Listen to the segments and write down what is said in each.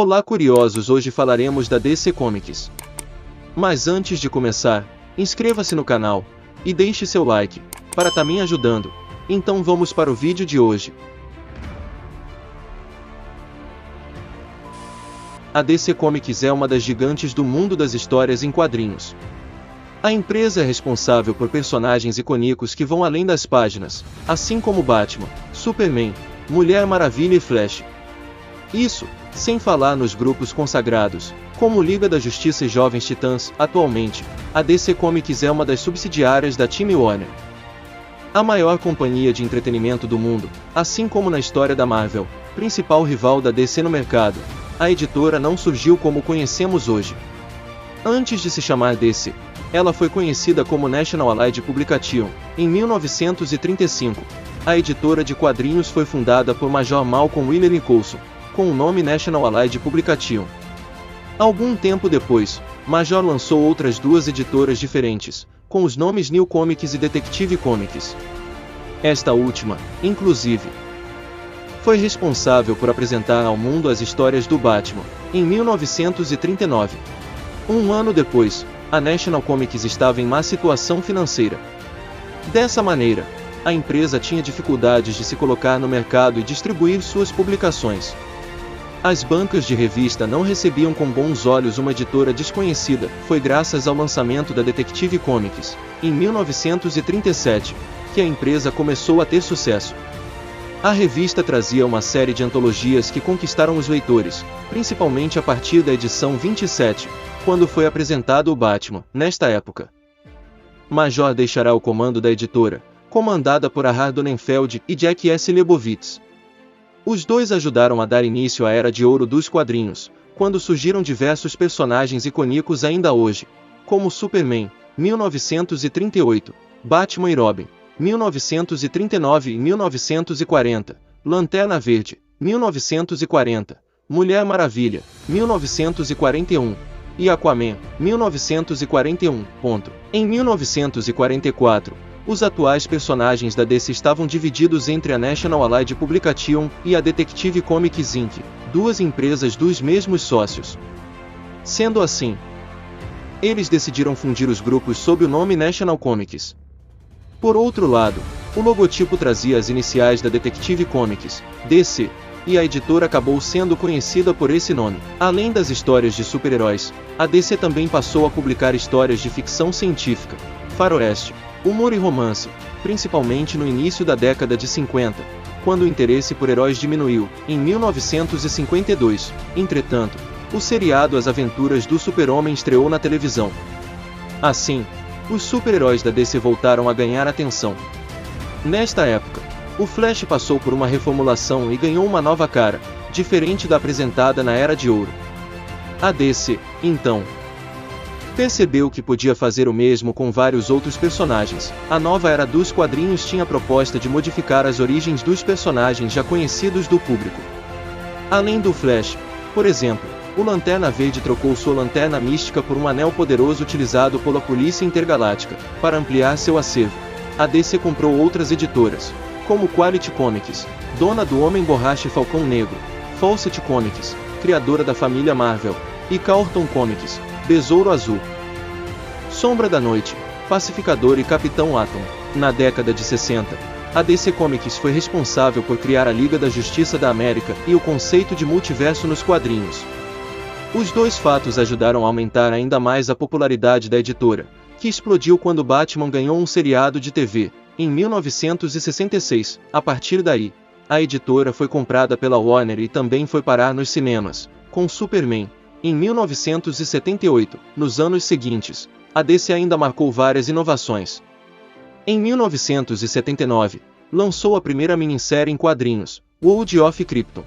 Olá curiosos, hoje falaremos da DC Comics. Mas antes de começar, inscreva-se no canal e deixe seu like, para estar me ajudando. Então vamos para o vídeo de hoje. A DC Comics é uma das gigantes do mundo das histórias em quadrinhos. A empresa é responsável por personagens icônicos que vão além das páginas, assim como Batman, Superman, Mulher Maravilha e Flash. Isso, sem falar nos grupos consagrados, como Liga da Justiça e Jovens Titãs. Atualmente, a DC Comics é uma das subsidiárias da Time Warner, a maior companhia de entretenimento do mundo, assim como na história da Marvel, principal rival da DC no mercado. A editora não surgiu como conhecemos hoje. Antes de se chamar DC, ela foi conhecida como National Allied Publication. Em 1935, a editora de quadrinhos foi fundada por Major Malcolm Wheeler Nicholson, com o nome National Allied Publication. Algum tempo depois, Major lançou outras duas editoras diferentes, com os nomes New Comics e Detective Comics. Esta última, inclusive, foi responsável por apresentar ao mundo as histórias do Batman, em 1939. Um ano depois, a National Comics estava em má situação financeira. Dessa maneira, a empresa tinha dificuldades de se colocar no mercado e distribuir suas publicações. As bancas de revista não recebiam com bons olhos uma editora desconhecida. Foi graças ao lançamento da Detective Comics, em 1937, que a empresa começou a ter sucesso. A revista trazia uma série de antologias que conquistaram os leitores, principalmente a partir da edição 27, quando foi apresentado o Batman. Nesta época, Major deixará o comando da editora, comandada por Art Donenfeld e Jack S. Lebowitz. Os dois ajudaram a dar início à Era de Ouro dos quadrinhos, quando surgiram diversos personagens icônicos ainda hoje, como Superman, 1938, Batman e Robin, 1939 e 1940, Lanterna Verde, 1940, Mulher Maravilha, 1941, e Aquaman, 1941. Em 1944, os atuais personagens da DC estavam divididos entre a National Allied Publication e a Detective Comics Inc., duas empresas dos mesmos sócios. Sendo assim, eles decidiram fundir os grupos sob o nome National Comics. Por outro lado, o logotipo trazia as iniciais da Detective Comics, DC, e a editora acabou sendo conhecida por esse nome. Além das histórias de super-heróis, a DC também passou a publicar histórias de ficção científica, faroeste, humor e romance, principalmente no início da década de 50, quando o interesse por heróis diminuiu. Em 1952, entretanto, o seriado As Aventuras do Super-Homem estreou na televisão. Assim, os super-heróis da DC voltaram a ganhar atenção. Nesta época, o Flash passou por uma reformulação e ganhou uma nova cara, diferente da apresentada na Era de Ouro. A DC, então, percebeu que podia fazer o mesmo com vários outros personagens. A nova era dos quadrinhos tinha a proposta de modificar as origens dos personagens já conhecidos do público. Além do Flash, por exemplo, o Lanterna Verde trocou sua lanterna mística por um anel poderoso utilizado pela Polícia Intergaláctica, para ampliar seu acervo. A DC comprou outras editoras, como Quality Comics, dona do Homem Borracha e Falcão Negro, Fawcett Comics, criadora da família Marvel, e Carlton Comics, Besouro Azul, Sombra da Noite, Pacificador e Capitão Atom. Na década de 60, a DC Comics foi responsável por criar a Liga da Justiça da América e o conceito de multiverso nos quadrinhos. Os dois fatos ajudaram a aumentar ainda mais a popularidade da editora, que explodiu quando Batman ganhou um seriado de TV, em 1966. A partir daí, a editora foi comprada pela Warner e também foi parar nos cinemas, com Superman, em 1978. Nos anos seguintes, a DC ainda marcou várias inovações. Em 1979, lançou a primeira minissérie em quadrinhos, World of Krypton.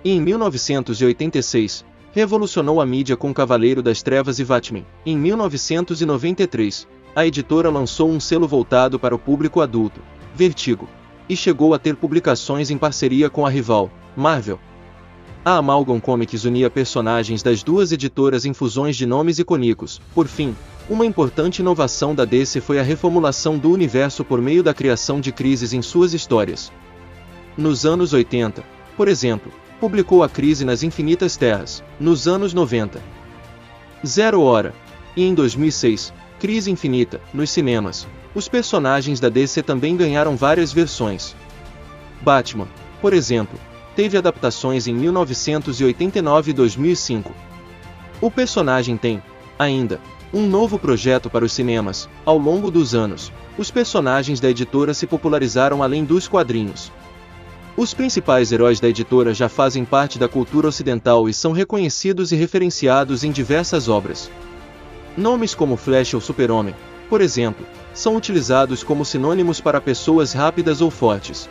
E em 1986, revolucionou a mídia com Cavaleiro das Trevas e Batman. Em 1993, a editora lançou um selo voltado para o público adulto, Vertigo, e chegou a ter publicações em parceria com a rival, Marvel. A Amalgam Comics unia personagens das duas editoras em fusões de nomes icônicos. Por fim, uma importante inovação da DC foi a reformulação do universo por meio da criação de crises em suas histórias. Nos anos 80, por exemplo, publicou A Crise nas Infinitas Terras, nos anos 90. 0 Hora. E em 2006, Crise Infinita, nos cinemas. Os personagens da DC também ganharam várias versões. Batman, por exemplo, teve adaptações em 1989 e 2005. O personagem tem, ainda, um novo projeto para os cinemas. Ao longo dos anos, os personagens da editora se popularizaram além dos quadrinhos. Os principais heróis da editora já fazem parte da cultura ocidental e são reconhecidos e referenciados em diversas obras. Nomes como Flash ou Super-Homem, por exemplo, são utilizados como sinônimos para pessoas rápidas ou fortes.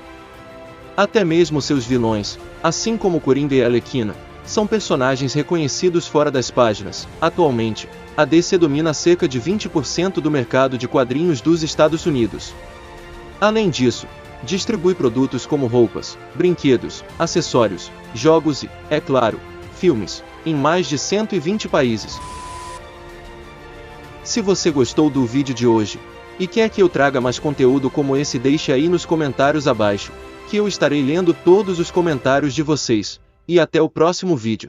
Até mesmo seus vilões, assim como Coringa e Arlequina, são personagens reconhecidos fora das páginas. Atualmente, a DC domina cerca de 20% do mercado de quadrinhos dos Estados Unidos. Além disso, distribui produtos como roupas, brinquedos, acessórios, jogos e, é claro, filmes, em mais de 120 países. Se você gostou do vídeo de hoje, e quer que eu traga mais conteúdo como esse, deixe aí nos comentários abaixo, que eu estarei lendo todos os comentários de vocês, e até o próximo vídeo.